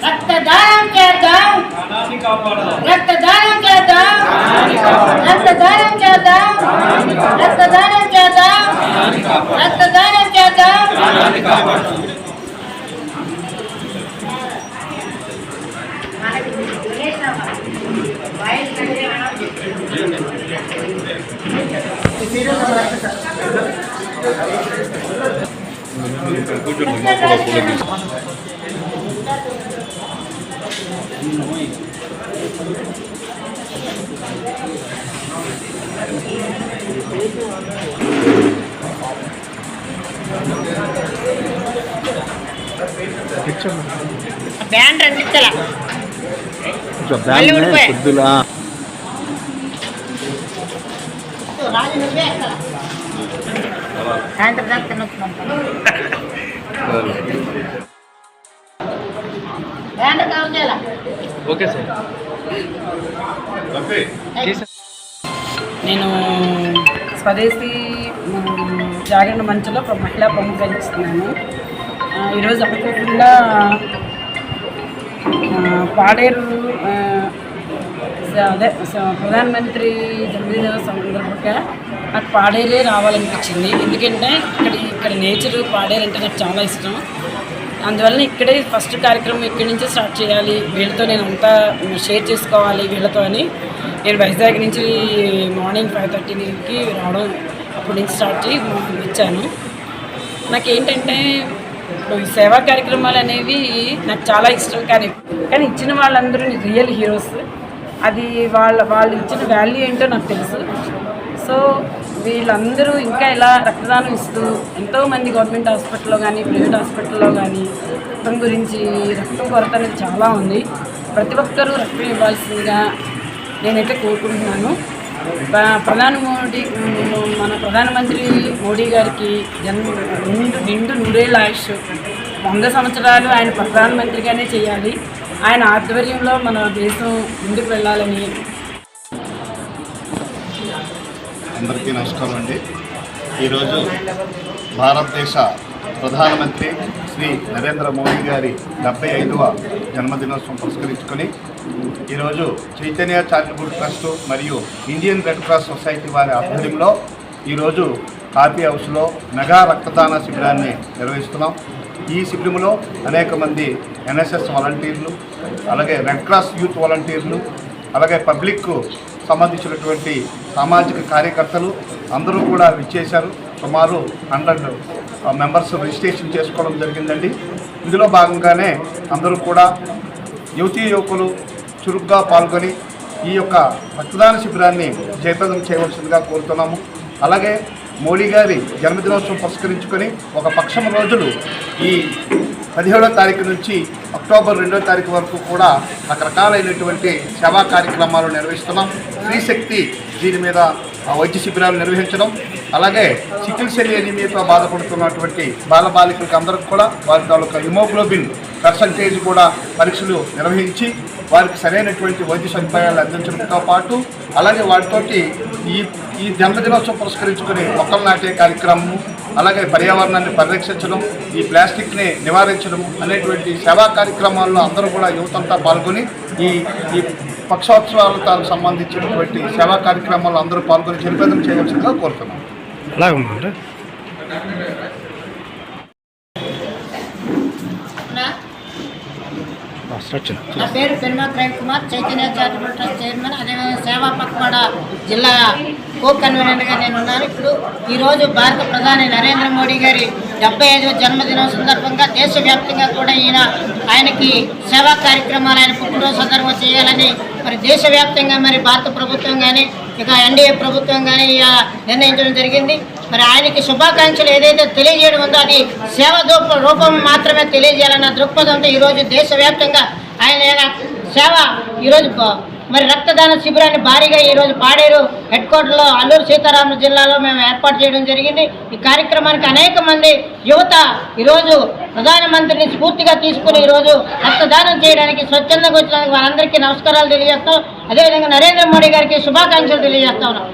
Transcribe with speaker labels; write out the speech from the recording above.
Speaker 1: रक्तदान చేద్దాం రక్తదానం చేద్దాం రక్తదానం చేద్దాం రక్తదానం చేద్దాం రక్తదానం చేద్దాం బ్యాండ్ అందించాలా
Speaker 2: కొద్దిలా ఓకే సార్.
Speaker 3: నేను స్వదేశీ జాగరణ మంచులో మహిళా ప్రముఖంగా ఇస్తున్నాను. ఈరోజు అనుకోకుండా పాడేరు అదే ప్రధానమంత్రి జన్మదిన సందర్భంగా నాకు పాడేరే రావాలనిపించింది. ఎందుకంటే ఇక్కడ నేచరు పాడేరు అంటే నాకు చాలా ఇష్టం. అందువల్ల ఇక్కడే ఫస్ట్ కార్యక్రమం ఇక్కడి నుంచే స్టార్ట్ చేయాలి, వీళ్ళతో నేను అంతా షేర్ చేసుకోవాలి వీళ్ళతో అని నేను వైజాగ్ నుంచి మార్నింగ్ 5:30కి రావడం, అప్పటి నుంచి స్టార్ట్ చేసి వచ్చాను. నాకేంటంటే సేవా కార్యక్రమాలు అనేవి నాకు చాలా ఇష్టం. కానీ ఇచ్చిన వాళ్ళందరూ రియల్ హీరోస్. అది వాళ్ళు ఇచ్చిన వాల్యూ ఏంటో నాకు తెలుసు. సో వీళ్ళందరూ ఇంకా ఇలా రక్తదానం ఇస్తూ ఎంతోమంది గవర్నమెంట్ హాస్పిటల్లో కానీ ప్రైవేట్ హాస్పిటల్లో కానీ రక్తం గురించి రక్తం కొరత అనేది చాలా ఉంది. ప్రతి ఒక్కరూ రక్తం ఇవ్వాల్సిందిగా నేనైతే కోరుకుంటున్నాను. మన ప్రధానమంత్రి మోడీ గారికి నిండు నూరేళ్ళ ఆయుష్, 100 సంవత్సరాలు ఆయన ప్రధానమంత్రిగానే చేయాలి. ఆయన ఆధ్వర్యంలో మన దేశం ముందుకు వెళ్ళాలని.
Speaker 4: అందరికీ నమస్కారం అండి. ఈరోజు భారతదేశ ప్రధానమంత్రి శ్రీ నరేంద్ర మోడీ గారి 75వ జన్మదినోత్సవం పురస్కరించుకొని ఈరోజు చైతన్య చారిటబుల్ ట్రస్ట్ మరియు ఇండియన్ రెడ్ క్రాస్ సొసైటీ వారి ఆధ్వర్యంలో ఈరోజు కాఫీ హౌస్లో మెగా రక్తదాన శిబిరాన్ని నిర్వహిస్తున్నాం. ఈ శిబిరంలో అనేక మంది ఎన్ఎస్ఎస్ వాలంటీర్లు, అలాగే రెడ్ క్రాస్ యూత్ వాలంటీర్లు, అలాగే పబ్లిక్ సంబంధించినటువంటి సామాజిక కార్యకర్తలు అందరూ కూడా విచ్చేశారు. సుమారు 100 మెంబర్స్ రిజిస్ట్రేషన్ చేసుకోవడం జరిగిందండి. ఇందులో భాగంగానే అందరూ కూడా యువకులు చురుగ్గా పాల్గొని ఈ యొక్క రక్తదాన శిబిరాన్ని జయప్రదం చేయవలసిందిగా కోరుతున్నాము. అలాగే మోడీ గారి జన్మదినోత్సవం పురస్కరించుకొని ఒక పక్షం రోజులు ఈ 17వ తారీఖు నుంచి అక్టోబర్ 2వ తారీఖు వరకు కూడా రకరకాలైనటువంటి సేవా కార్యక్రమాలు నిర్వహిస్తున్నాం. స్త్రీశక్తి దీని మీద వైద్య శిబిరాలు నిర్వహించడం, అలాగే సికిల్ సెల్ ఎనీమియాతో బాధపడుతున్నటువంటి బాలబాలికలకు అందరికి కూడా వారి తాలూకా హిమోగ్లోబిన్ పర్సంటేజ్ కూడా పరీక్షలు నిర్వహించి వారికి సరైనటువంటి వైద్య సదుపాయాలు అందించడంతో పాటు అలాగే వాటితోటి ఈ జన్మదినోత్సవం పురస్కరించుకుని మొక్కలు నాటే కార్యక్రమము, అలాగే పర్యావరణాన్ని పరిరక్షించడం, ఈ ప్లాస్టిక్ని నివారించడం అనేటువంటి సేవా కార్యక్రమాల్లో అందరూ కూడా యువతంతా పాల్గొని ఈ పక్షోత్సవాలకు సంబంధించినటువంటి సేవా కార్యక్రమాల్లో అందరూ పాల్గొని జయప్రదం చేయవలసిందిగా కోరుతున్నాం.
Speaker 1: నా పేరు Penuma Prem Kumar, Chaitanya charitable trust chairman, అదేవిధంగా సేవా పక్వాడ జిల్లా కో కన్వీనర్గా నేను ఉన్నాను. ఇప్పుడు ఈరోజు భారత ప్రధాని నరేంద్ర మోడీ గారి 75వ జన్మదినం సందర్భంగా దేశవ్యాప్తంగా కూడా ఆయనకి సేవా కార్యక్రమాలు ఆయన పుట్టినరోజు సందర్భంగా చేయాలని మరి దేశవ్యాప్తంగా మరి భారత ప్రభుత్వం కానీ ఇక ఎన్డీఏ ప్రభుత్వం కానీ నిర్ణయించడం జరిగింది. మరి ఆయనకి శుభాకాంక్షలు ఏదైతే తెలియజేయడం ఉందో అది సేవ రూపం మాత్రమే తెలియజేయాలన్న దృక్పథంతో ఈరోజు దేశవ్యాప్తంగా ఆయన సేవ ఈరోజు మరి రక్తదాన శిబిరాన్ని భారీగా ఈరోజు పాడేరు హెడ్ క్వార్టర్లో అల్లూరు సీతారామరాజు జిల్లాలో మేము ఏర్పాటు చేయడం జరిగింది. ఈ కార్యక్రమానికి అనేక మంది యువత ఈరోజు ప్రధానమంత్రిని స్ఫూర్తిగా తీసుకుని ఈరోజు రక్తదానం చేయడానికి స్వచ్ఛందంగా వచ్చినందుకు వారందరికీ నమస్కారాలు తెలియజేస్తాం. అదేవిధంగా నరేంద్ర మోడీ గారికి శుభాకాంక్షలు తెలియజేస్తా ఉన్నాం.